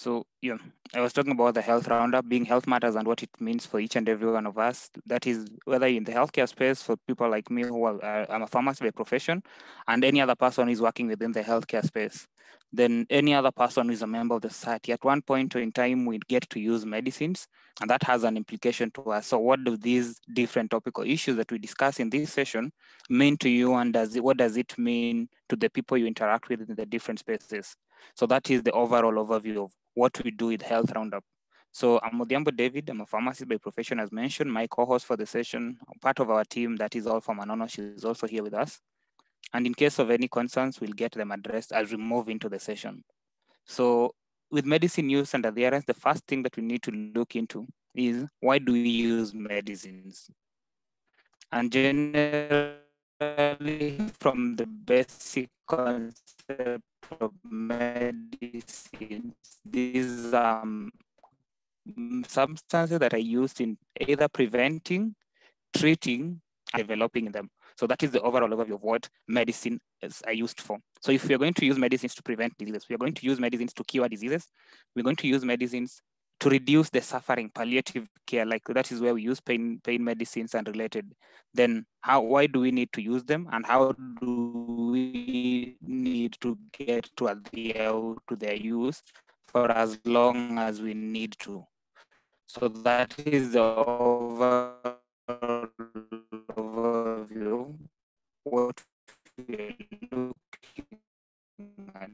So yeah, I was talking about the health roundup being health matters and what it means for each and every one of us. That is whether in the healthcare space for people like me who are I'm a pharmacist by profession, and any other person who is working within the healthcare space. Then any other person who is a member of the society. At one point in time, we get to use medicines, and that has an implication to us. So what do these different topical issues that we discuss in this session mean to you, and what does it mean to the people you interact with in the different spaces? So that is the overall overview of what we do with Health Roundup. So I'm Odhiambo David. I'm a pharmacist by profession, as mentioned. My co-host for the session, part of our team that is all from Anono, she is also here with us. And in case of any concerns, we'll get them addressed as we move into the session. So with medicine use and adherence, the first thing that we need to look into is why do we use medicines? And generally, from the basic concept of medicines, these are substances that are used in either preventing, treating, and developing them. So that is the overall overview of what medicine are used for. So if we're going to use medicines to prevent diseases, we're going to use medicines to cure diseases, we're going to use medicines to reduce the suffering, palliative care, like that is where we use pain medicines and related. Then why do we need to use them, and how do we need to get to adhere to their use for as long as we need to? So that is the overview what we're looking at.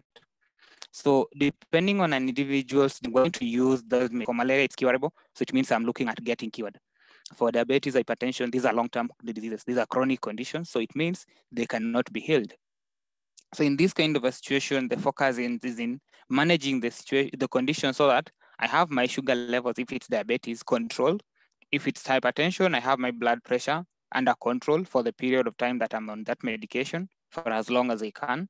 So depending on an individual's, I'm going to use those. For malaria, it's curable, so it means I'm looking at getting cured. For diabetes, hypertension, these are long-term diseases. These are chronic conditions, so it means they cannot be healed. So in this kind of a situation, the focus is in managing the condition so that I have my sugar levels, if it's diabetes, controlled. If it's hypertension, I have my blood pressure under control for the period of time that I'm on that medication for as long as I can.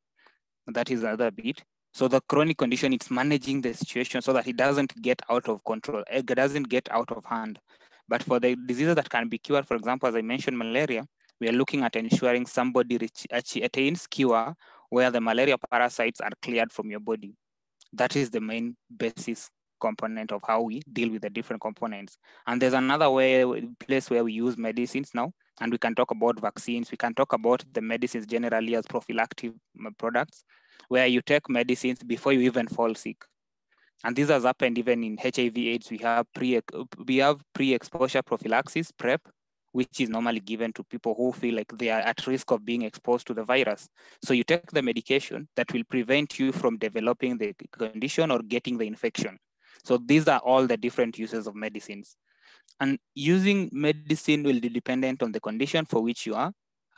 That is another bit. So the chronic condition, it's managing the situation so that it doesn't get out of control. It doesn't get out of hand. But for the diseases that can be cured, for example, as I mentioned, malaria, we are looking at ensuring somebody attains cure where the malaria parasites are cleared from your body. That is the main basis component of how we deal with the different components. And there's another place where we use medicines now, and we can talk about vaccines. We can talk about the medicines generally as prophylactic products, where you take medicines before you even fall sick. And this has happened even in HIV/AIDS. We have pre-exposure prophylaxis, PrEP, which is normally given to people who feel like they are at risk of being exposed to the virus. So you take the medication that will prevent you from developing the condition or getting the infection. So these are all the different uses of medicines. And using medicine will be dependent on the condition for which you are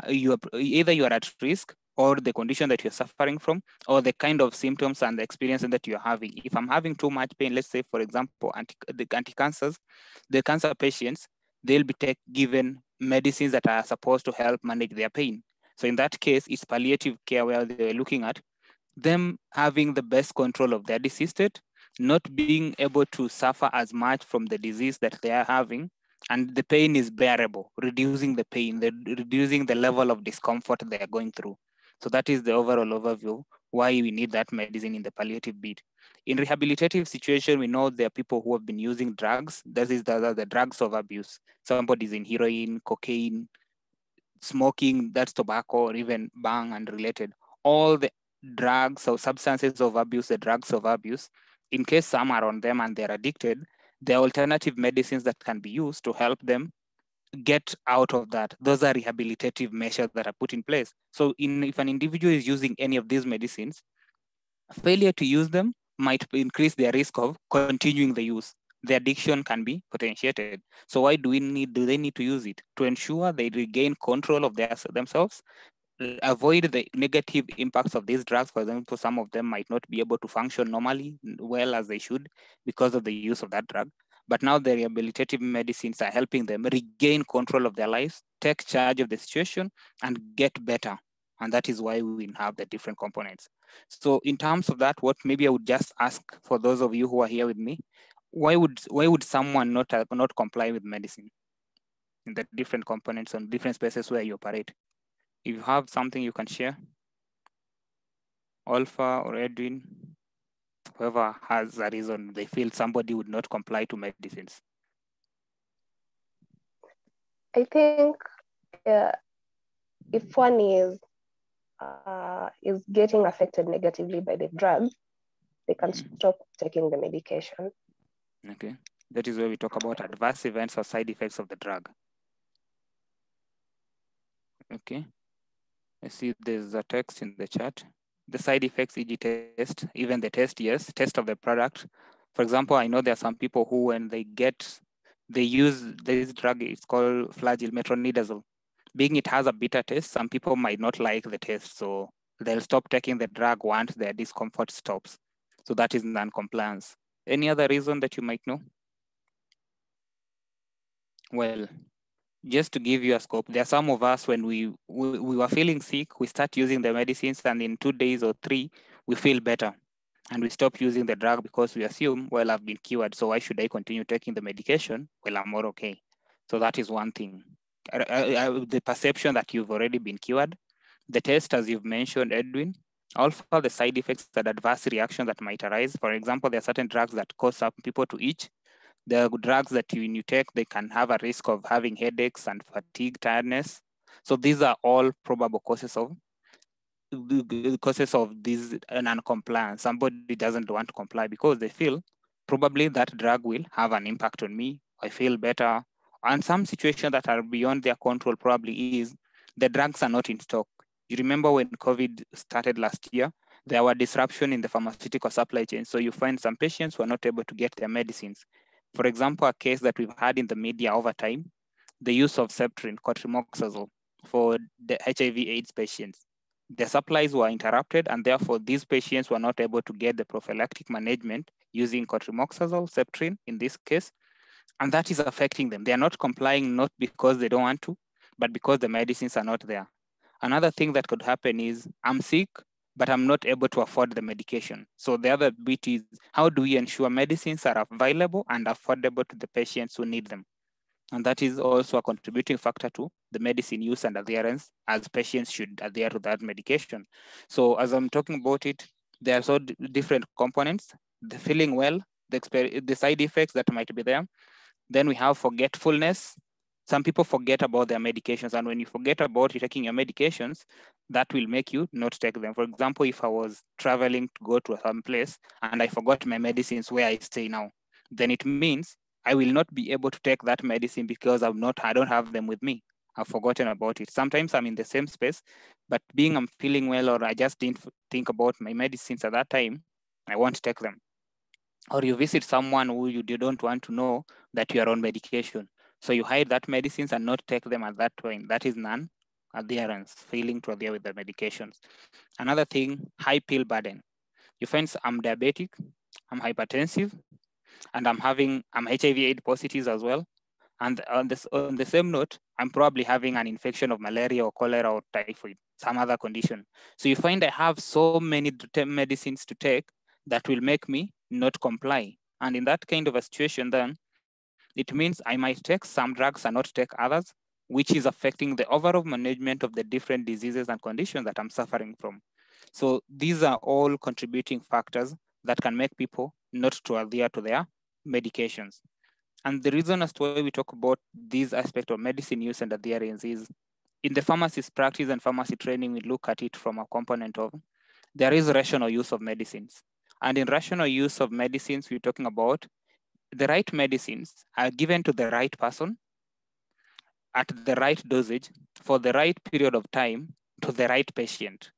either you are at risk, or the condition that you're suffering from, or the kind of symptoms and the experience that you're having. If I'm having too much pain, let's say, for example, the anti-cancers, the cancer patients, they'll be given medicines that are supposed to help manage their pain. So in that case, it's palliative care where they're looking at them having the best control of their disease state, not being able to suffer as much from the disease that they are having, and the pain is bearable, reducing the pain, reducing the level of discomfort they are going through. So that is the overall overview why we need that medicine in the palliative bit. In rehabilitative situation, we know there are people who have been using drugs. That is the drugs of abuse. Somebody's in heroin, cocaine, smoking, that's tobacco, or even bang and related. All the drugs or substances of abuse, the drugs of abuse, in case some are on them and they're addicted, there are alternative medicines that can be used to help them get out of that. Those are rehabilitative measures that are put in place. So if an individual is using any of these medicines, failure to use them might increase their risk of continuing the use. The addiction can be potentiated. So why do they need to use it? To ensure they regain control of themselves, avoid the negative impacts of these drugs. For example, some of them might not be able to function normally well as they should because of the use of that drug. But now the rehabilitative medicines are helping them regain control of their lives, take charge of the situation, and get better. And that is why we have the different components. So in terms of that, what maybe I would just ask for those of you who are here with me, why would someone not comply with medicine in the different components on different spaces where you operate? If you have something you can share, Alpha or Edwin. Whoever has a reason they feel somebody would not comply to medicines. I think if one is getting affected negatively by the drug, they can stop taking the medication. Okay, that is where we talk about adverse events or side effects of the drug. Okay, I see there's a text in the chat. The side effects, e.g. test, even the test, yes, test of the product. For example, I know there are some people who, when they use this drug, it's called flagyl metronidazole. Being it has a bitter taste, some people might not like the taste, so they'll stop taking the drug once their discomfort stops. So that is non-compliance. Any other reason that you might know? Well, just to give you a scope, there are some of us when we were feeling sick, we start using the medicines, and in 2 days or 3, we feel better. And we stop using the drug because we assume, well, I've been cured, so why should I continue taking the medication? Well, I'm more okay. So that is one thing. The perception that you've already been cured, the test, as you've mentioned, Edwin, also the side effects and adverse reactions that might arise. For example, there are certain drugs that cause some people to itch. The drugs that when you take, they can have a risk of having headaches and fatigue, tiredness. So these are all probable causes of this non-compliance. Somebody doesn't want to comply because they feel probably that drug will have an impact on me. I feel better. And some situations that are beyond their control probably is the drugs are not in stock. You remember when COVID started last year, there were disruption in the pharmaceutical supply chain. So you find some patients who are not able to get their medicines. For example, a case that we've had in the media over time, the use of Septrin, cotrimoxazole, for the HIV/AIDS patients. The supplies were interrupted, and therefore these patients were not able to get the prophylactic management using cotrimoxazole, Septrin in this case, and that is affecting them. They are not complying not because they don't want to, but because the medicines are not there. Another thing that could happen is I'm sick, but I'm not able to afford the medication. So the other bit is how do we ensure medicines are available and affordable to the patients who need them? And that is also a contributing factor to the medicine use and adherence, as patients should adhere to that medication. So as I'm talking about it, there are so different components, the feeling well, the side effects that might be there. Then we have forgetfulness. Some people forget about their medications, and when you forget about you taking your medications, that will make you not take them. For example, if I was traveling to go to some place and I forgot my medicines where I stay now, then it means I will not be able to take that medicine because I don't have them with me. I've forgotten about it. Sometimes I'm in the same space, but being I'm feeling well or I just didn't think about my medicines at that time, I won't take them. Or you visit someone who you don't want to know that you are on medication. So you hide that medicines and not take them at that point. That is non-adherence, failing to adhere with the medications. Another thing, high pill burden. You find I'm diabetic, I'm hypertensive, and I'm HIV/AIDS positive as well. And on the same note, I'm probably having an infection of malaria or cholera or typhoid, some other condition. So you find I have so many medicines to take that will make me not comply. And in that kind of a situation, then it means I might take some drugs and not take others, which is affecting the overall management of the different diseases and conditions that I'm suffering from. So these are all contributing factors that can make people not to adhere to their medications. And the reason as to why we talk about this aspect of medicine use and adherence is in the pharmacist practice and pharmacy training, we look at it from a component of there is rational use of medicines. And in rational use of medicines, we're talking about the right medicines are given to the right person at the right dosage for the right period of time to the right patient.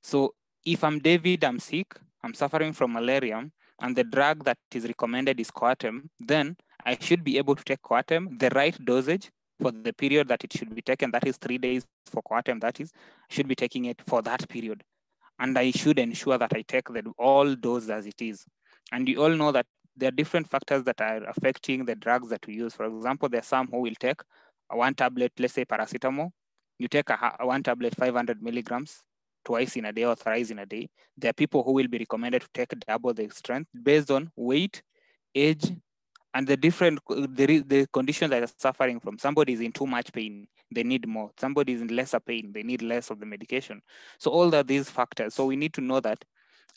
So if I'm David, I'm sick, I'm suffering from malaria, and the drug that is recommended is Coartem, then I should be able to take Coartem, the right dosage for the period that it should be taken. That is 3 days for Coartem. That is, I should be taking it for that period. And I should ensure that I take all dose as it is. And you all know that there are different factors that are affecting the drugs that we use. For example, there are some who will take one tablet, let's say paracetamol. You take one tablet, 500 milligrams, twice in a day or thrice in a day. There are people who will be recommended to take double the strength based on weight, age, and the conditions that are suffering from. Somebody is in too much pain, they need more. Somebody is in lesser pain, they need less of the medication. So all these factors. So we need to know that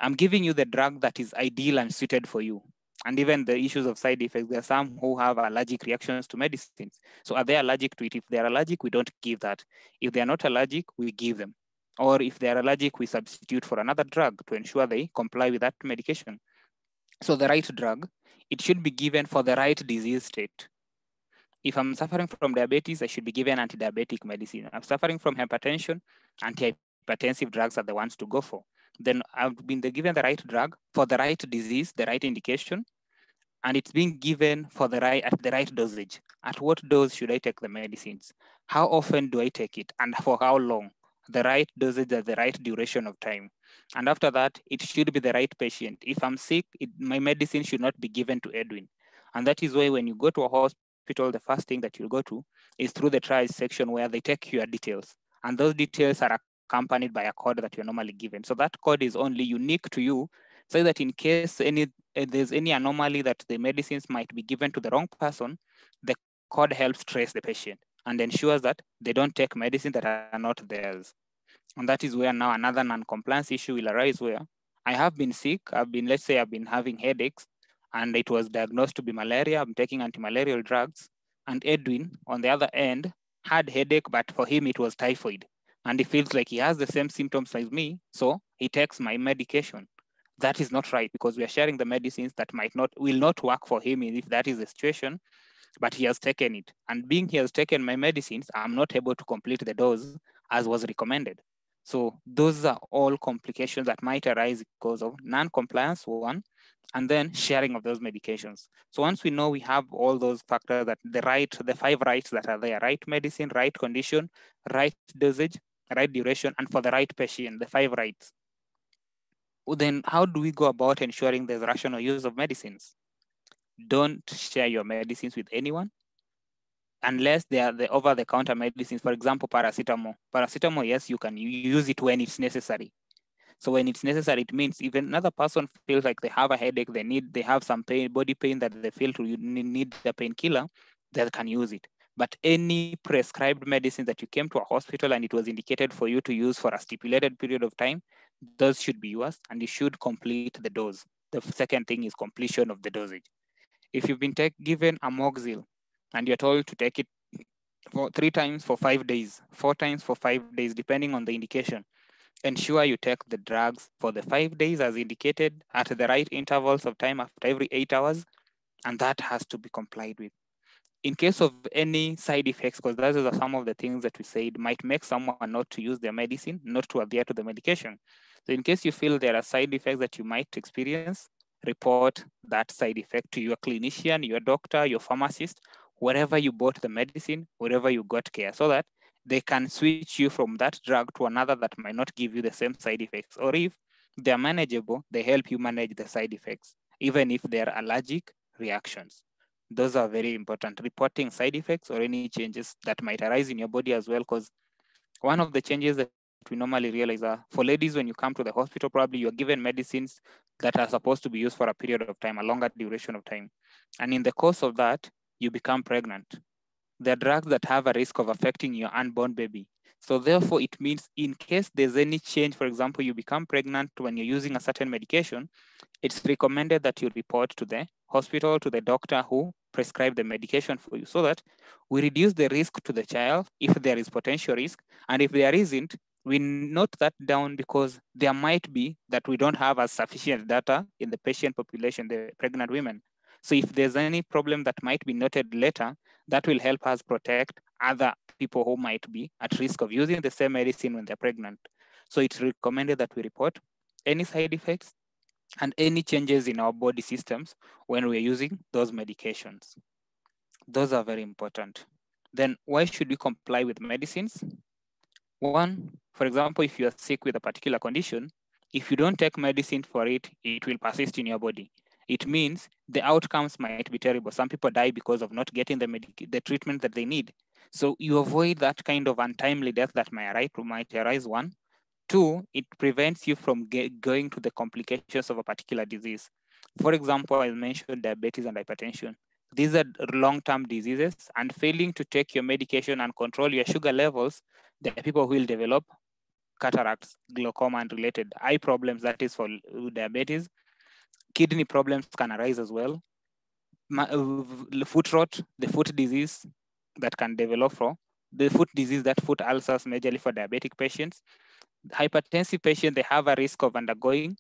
I'm giving you the drug that is ideal and suited for you. And even the issues of side effects, there are some who have allergic reactions to medicines. So are they allergic to it? If they're allergic, we don't give that. If they're not allergic, we give them. Or if they're allergic, we substitute for another drug to ensure they comply with that medication. So the right drug, it should be given for the right disease state. If I'm suffering from diabetes, I should be given anti-diabetic medicine. I'm suffering from hypertension, anti-hypertensive drugs are the ones to go for. Then I've been given the right drug for the right disease, the right indication, and it's being given for the right at the right dosage. At what dose should I take the medicines? How often do I take it, and for how long? The right dosage at the right duration of time. And after that, it should be the right patient. If I'm sick, my medicine should not be given to Edwin. And that is why when you go to a hospital, the first thing that you'll go to is through the triage section where they take your details. And those details are accompanied by a code that you're normally given. So that code is only unique to you, so that in case there's any anomaly that the medicines might be given to the wrong person, the code helps trace the patient and ensures that they don't take medicine that are not theirs. And that is where now another non-compliance issue will arise, where I have been sick, let's say I've been having headaches, and it was diagnosed to be malaria. I'm taking anti-malarial drugs, and Edwin, on the other end, had headache, but for him it was typhoid. And he feels like he has the same symptoms as me, so he takes my medication. That is not right, because we are sharing the medicines that will not work for him if that is the situation, but he has taken it. And being he has taken my medicines, I'm not able to complete the dose as was recommended. So those are all complications that might arise because of non-compliance, one, and then sharing of those medications. So once we know we have all those factors, that the 5 rights that are there, right medicine, right condition, right dosage, right duration, and for the right patient, the 5 rights. Then how do we go about ensuring there's rational use of medicines? Don't share your medicines with anyone unless they are the over-the-counter medicines. For example, paracetamol. Paracetamol, yes, you can use it when it's necessary. So when it's necessary, it means even another person feels like they have a headache, they have some pain, body pain that they feel to need the painkiller, they can use it. But any prescribed medicine that you came to a hospital and it was indicated for you to use for a stipulated period of time, those should be yours, and you should complete the dose. The second thing is completion of the dosage. If you've been given amoxil and you're told to take it for 3 times for 5 days, 4 times for 5 days, depending on the indication, ensure you take the drugs for the 5 days as indicated at the right intervals of time after every 8 hours, and that has to be complied with. In case of any side effects, because those are some of the things that we said might make someone not to use their medicine, not to adhere to the medication. So in case you feel there are side effects that you might experience, report that side effect to your clinician, your doctor, your pharmacist, wherever you bought the medicine, wherever you got care, so that they can switch you from that drug to another that might not give you the same side effects. Or if they're manageable, they help you manage the side effects, even if they're allergic reactions. Those are very important. Reporting side effects or any changes that might arise in your body as well, because one of the changes that we normally realize are for ladies, when you come to the hospital, probably you're given medicines that are supposed to be used for a period of time, a longer duration of time. And in the course of that, you become pregnant. They're drugs that have a risk of affecting your unborn baby. So therefore, it means in case there's any change, for example, you become pregnant when you're using a certain medication, it's recommended that you report to the hospital, to the doctor who prescribed the medication for you, so that we reduce the risk to the child if there is potential risk. And if there isn't, we note that down, because there might be that we don't have as sufficient data in the patient population, the pregnant women. So if there's any problem that might be noted later, that will help us protect other people who might be at risk of using the same medicine when they're pregnant. So it's recommended that we report any side effects and any changes in our body systems when we're using those medications. Those are very important. Then why should we comply with medicines? One, for example, if you are sick with a particular condition, if you don't take medicine for it, it will persist in your body. It means the outcomes might be terrible. Some people die because of not getting the treatment that they need. So you avoid that kind of untimely death that might arise, one. Two, it prevents you from going to the complications of a particular disease. For example, I mentioned diabetes and hypertension. These are long-term diseases, and failing to take your medication and control your sugar levels, there are people who will develop cataracts, glaucoma, and related eye problems, that is for diabetes. Kidney problems can arise as well. Foot rot, the foot disease that can develop from the foot disease, that foot ulcers majorly for diabetic patients. Hypertensive patients, they have a risk of undergoing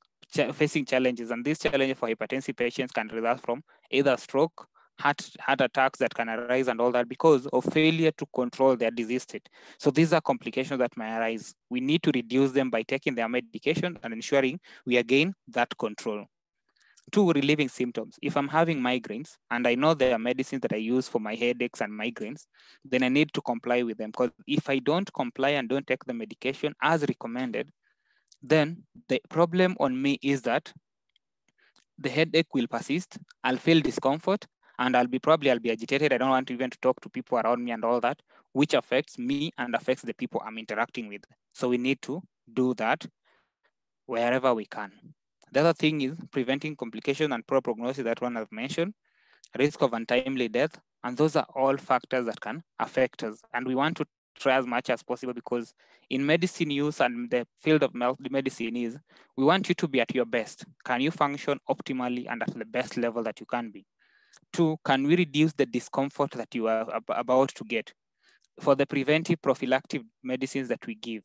facing challenges, and these challenges for hypertensive patients can result from either stroke, heart attacks that can arise, and all that because of failure to control their disease state. So these are complications that may arise. We need to reduce them by taking their medication and ensuring we again that control. Two, relieving symptoms. If I'm having migraines and I know there are medicines that I use for my headaches and migraines, then I need to comply with them, because if I don't comply and don't take the medication as recommended, then the problem on me is that the headache will persist, I'll feel discomfort, and I'll be agitated. I don't want even to talk to people around me and all that, which affects me and affects the people I'm interacting with. So we need to do that wherever we can. The other thing is preventing complication and poor prognosis that one has mentioned, risk of untimely death, and those are all factors that can affect us. And we want to try as much as possible, because in medicine use and the field of medicine is, we want you to be at your best. Can you function optimally and at the best level that you can be? Two, can we reduce the discomfort that you are about to get? For the preventive prophylactic medicines that we give,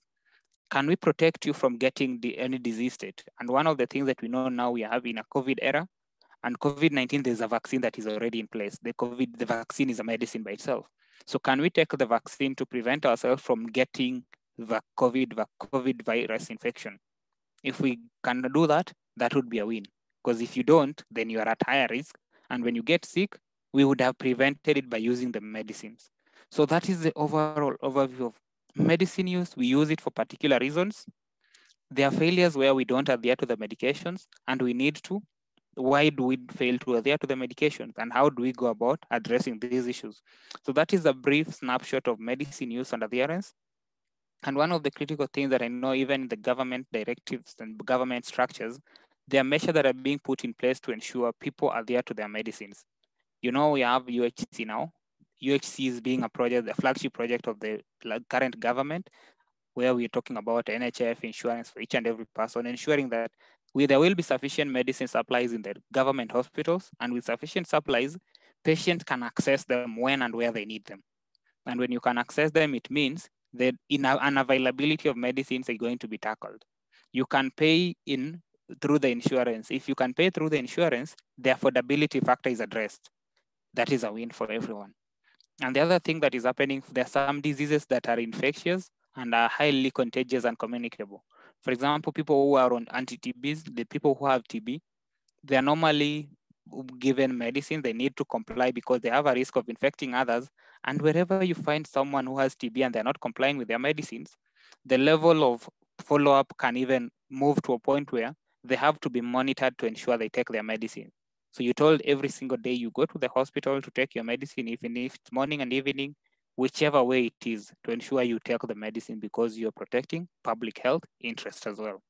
can we protect you from getting any disease state? And one of the things that we know now, we have in a COVID era, and COVID-19, there's a vaccine that is already in place. The vaccine is a medicine by itself. So can we take the vaccine to prevent ourselves from getting the COVID virus infection? If we can do that, that would be a win. Because if you don't, then you are at higher risk. And when you get sick, we would have prevented it by using the medicines. So that is the overall overview of medicine use. We use it for particular reasons. There are failures where we don't adhere to the medications, and we need to. Why do we fail to adhere to the medications, and how do we go about addressing these issues? So that is a brief snapshot of medicine use and adherence. And one of the critical things that I know, even in the government directives and government structures, there are measures that are being put in place to ensure people adhere to their medicines. You know, we have UHC now. UHC is being a project, the flagship project of the current government, where we're talking about NHF insurance for each and every person, ensuring that there will be sufficient medicine supplies in the government hospitals, and with sufficient supplies, patients can access them when and where they need them. And when you can access them, it means that unavailability of medicines are going to be tackled. You can pay in through the insurance. If you can pay through the insurance, the affordability factor is addressed. That is a win for everyone. And the other thing that is happening, there are some diseases that are infectious and are highly contagious and communicable. For example, people who are on anti-TBs, the people who have TB, they are normally given medicine. They need to comply because they have a risk of infecting others. And wherever you find someone who has TB and they're not complying with their medicines, the level of follow-up can even move to a point where they have to be monitored to ensure they take their medicine. So you're told every single day you go to the hospital to take your medicine, even if it's morning and evening, whichever way it is, to ensure you take the medicine, because you're protecting public health interest as well.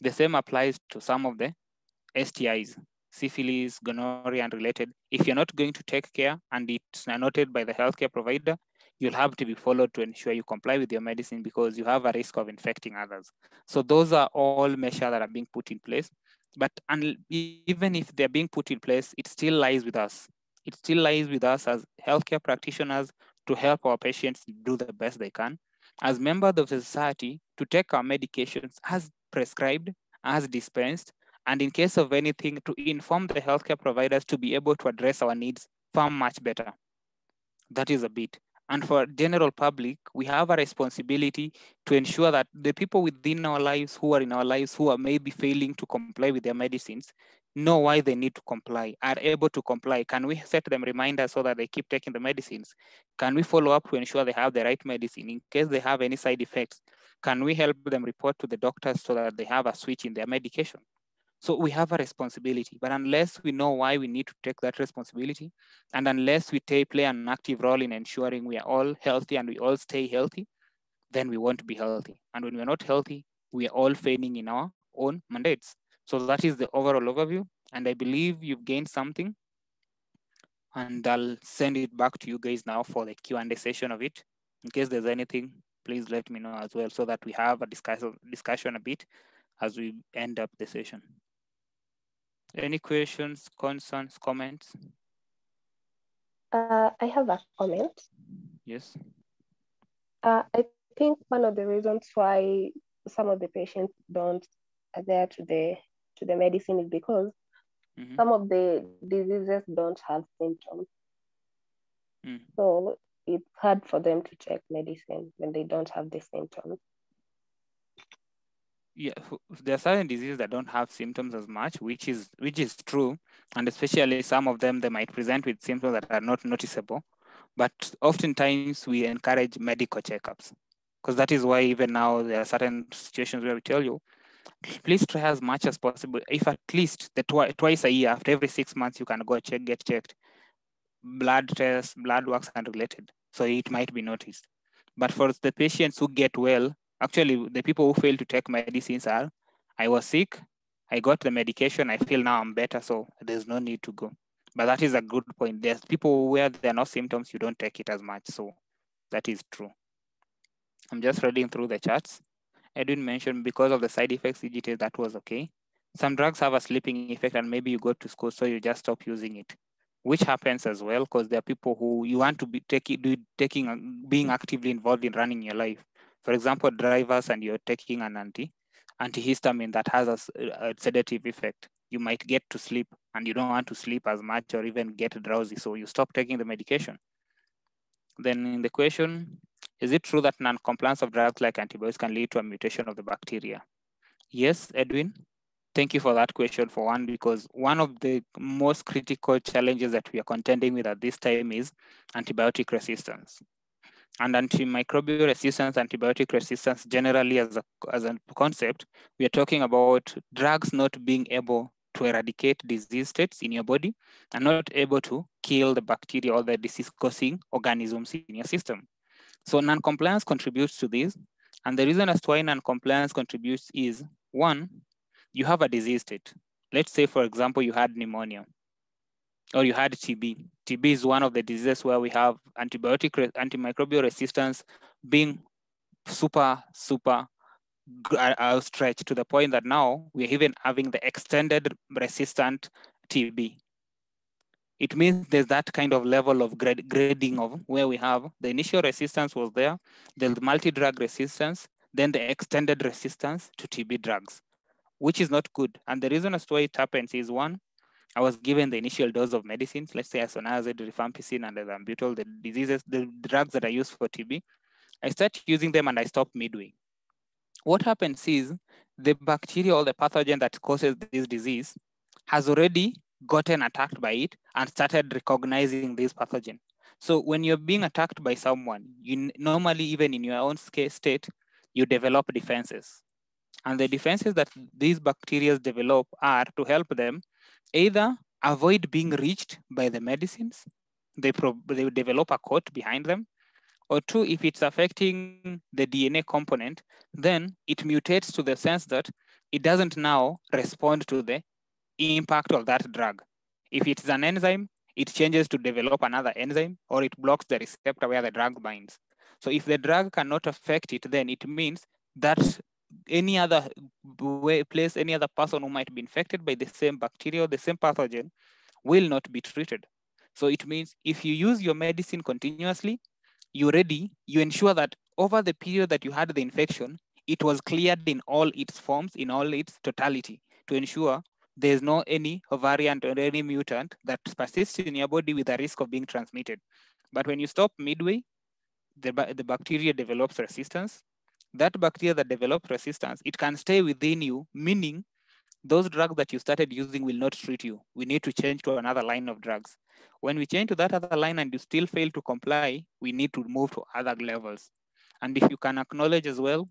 The same applies to some of the STIs, syphilis, gonorrhea, and related. If you're not going to take care and it's noted by the healthcare provider, you'll have to be followed to ensure you comply with your medicine, because you have a risk of infecting others. So those are all measures that are being put in place. But even if they're being put in place, it still lies with us. It still lies with us as healthcare practitioners to help our patients do the best they can, as members of the society, to take our medications as prescribed, as dispensed, and in case of anything, to inform the healthcare providers to be able to address our needs far much better. That is a bit. And for general public, we have a responsibility to ensure that the people within our lives, who are in our lives, who are maybe failing to comply with their medicines, know why they need to comply, are able to comply. Can we set them reminders so that they keep taking the medicines? Can we follow up to ensure they have the right medicine in case they have any side effects? Can we help them report to the doctors so that they have a switch in their medication? So we have a responsibility, but unless we know why we need to take that responsibility, and unless we play an active role in ensuring we are all healthy and we all stay healthy, then we won't be healthy. And when we're not healthy, we are all failing in our own mandates. So that is the overall overview. And I believe you've gained something. And I'll send it back to you guys now for the Q&A session of it, in case there's anything please let me know as well, so that we have a discussion a bit as we end up the session. Any questions, concerns, comments? I have a comment. Yes. I think one of the reasons why some of the patients don't adhere to the medicine is because some of the diseases don't have symptoms. So it's hard for them to take medicine when they don't have the symptoms. Yeah, there are certain diseases that don't have symptoms as much, which is true, and especially some of them, they might present with symptoms that are not noticeable. But oftentimes we encourage medical checkups, because that is why even now there are certain situations where we tell you, please try as much as possible. If at least twice a year, after every 6 months, you can go get checked, blood tests, blood works are related, so it might be noticed. But for the patients who get well, actually the people who fail to take medicines are, I was sick, I got the medication, I feel now I'm better, so there's no need to go. But that is a good point. There's people where there are no symptoms, you don't take it as much, so that is true. I'm just reading through the charts. Edwin mentioned because of the side effects, EGT, that was okay. Some drugs have a sleeping effect, and maybe you go to school, so you just stop using it, which happens as well, because there are people who you want to be being actively involved in running your life. For example, drivers, and you're taking an antihistamine that has a sedative effect. You might get to sleep, and you don't want to sleep as much or even get drowsy, so you stop taking the medication. Then in the question, is it true that non-compliance of drugs like antibiotics can lead to a mutation of the bacteria? Yes, Edwin. Thank you for that question, for one, because one of the most critical challenges that we are contending with at this time is antibiotic resistance. And antimicrobial resistance, antibiotic resistance generally as a concept, we are talking about drugs not being able to eradicate disease states in your body and not able to kill the bacteria or the disease-causing organisms in your system. So non-compliance contributes to this. And the reason as to why non-compliance contributes is, one, you have a disease state. Let's say, for example, you had pneumonia or you had TB. TB is one of the diseases where we have antimicrobial resistance being super outstretched to the point that now we're even having the extended resistant TB. It means there's that kind of level of grading of where we have the initial resistance was there, the multi-drug resistance, then the extended resistance to TB drugs, which is not good. And the reason as to why it happens is, one, I was given the initial dose of medicines, let's say isoniazid, rifampicin, and ethambutol, the drugs that are used for TB. I start using them and I stop midway. What happens is the bacteria or the pathogen that causes this disease has already gotten attacked by it and started recognizing this pathogen. So when you're being attacked by someone, you normally, even in your own state, you develop defenses. And the defenses that these bacteria develop are to help them either avoid being reached by the medicines, they develop a coat behind them, or two, if it's affecting the DNA component, then it mutates to the sense that it doesn't now respond to the impact of that drug. If it's an enzyme, it changes to develop another enzyme, or it blocks the receptor where the drug binds. So if the drug cannot affect it, then it means that any other place, any other person who might be infected by the same bacteria or the same pathogen will not be treated. So it means if you use your medicine continuously, you ensure that over the period that you had the infection, it was cleared in all its forms, in all its totality, to ensure there's no any variant or any mutant that persists in your body with a risk of being transmitted. But when you stop midway, the bacteria develops resistance. That bacteria that develops resistance, it can stay within you, meaning those drugs that you started using will not treat you. We need to change to another line of drugs. When we change to that other line and you still fail to comply, we need to move to other levels. And if you can acknowledge as well,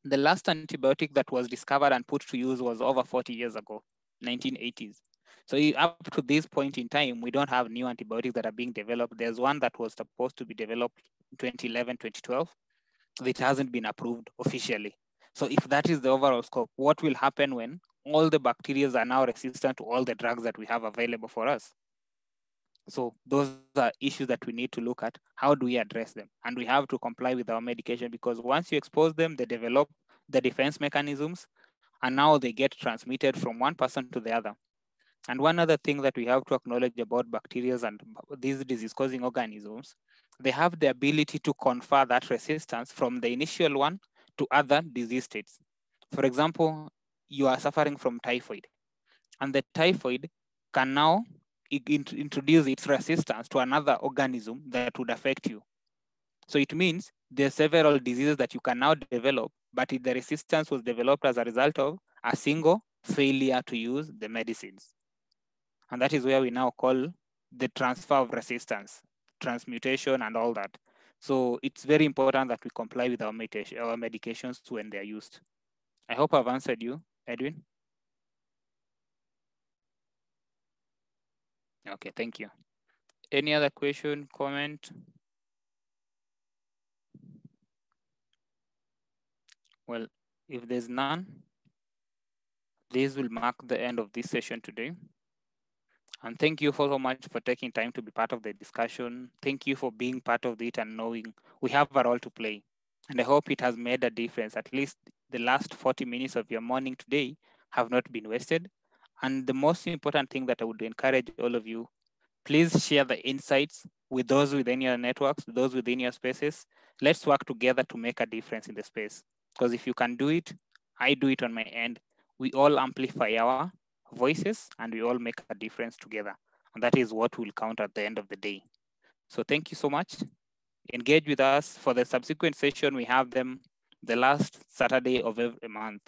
the last antibiotic that was discovered and put to use was over 40 years ago, 1980s. So up to this point in time, we don't have new antibiotics that are being developed. There's one that was supposed to be developed in 2011, 2012. It hasn't been approved officially. So if that is the overall scope, what will happen when all the bacteria are now resistant to all the drugs that we have available for us? So those are issues that we need to look at. How do we address them? And we have to comply with our medication, because once you expose them, they develop the defense mechanisms, and now they get transmitted from one person to the other. And one other thing that we have to acknowledge about bacteria and these disease-causing organisms, they have the ability to confer that resistance from the initial one to other disease states. For example, you are suffering from typhoid, and the typhoid can now introduce its resistance to another organism that would affect you. So it means there are several diseases that you can now develop, but the resistance was developed as a result of a single failure to use the medicines. And that is where we now call the transfer of resistance, transmutation, and all that. So it's very important that we comply with our medications when they're used. I hope I've answered you, Edwin. Okay, thank you. Any other question, comment? Well, if there's none, this will mark the end of this session today. And thank you so much for taking time to be part of the discussion. Thank you for being part of it and knowing we have a role to play. And I hope it has made a difference. At least the last 40 minutes of your morning today have not been wasted. And the most important thing that I would encourage all of you, please share the insights with those within your networks, those within your spaces. Let's work together to make a difference in the space. Because if you can do it, I do it on my end. We all amplify our voices and we all make a difference together. And that is what will count at the end of the day. So thank you so much. Engage with us for the subsequent session. We have them the last Saturday of every month.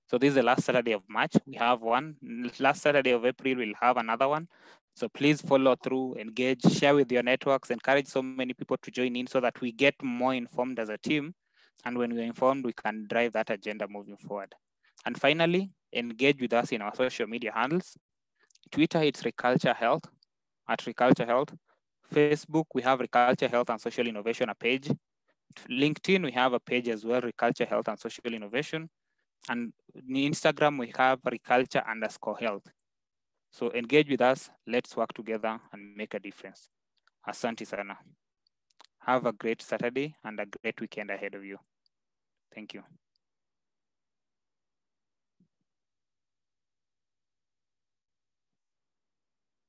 So this is the last Saturday of March. We have one. Last Saturday of April, we'll have another one. So please follow through, engage, share with your networks, encourage so many people to join in so that we get more informed as a team. And when we're informed, we can drive that agenda moving forward. And finally, engage with us in our social media handles. Twitter, it's Reculture Health, at Reculture Health. Facebook, we have Reculture Health and Social Innovation, a page. LinkedIn, we have a page as well, Reculture Health and Social Innovation. And in Instagram, we have reculture_health. So engage with us. Let's work together and make a difference. Asante sana. Have a great Saturday and a great weekend ahead of you. Thank you.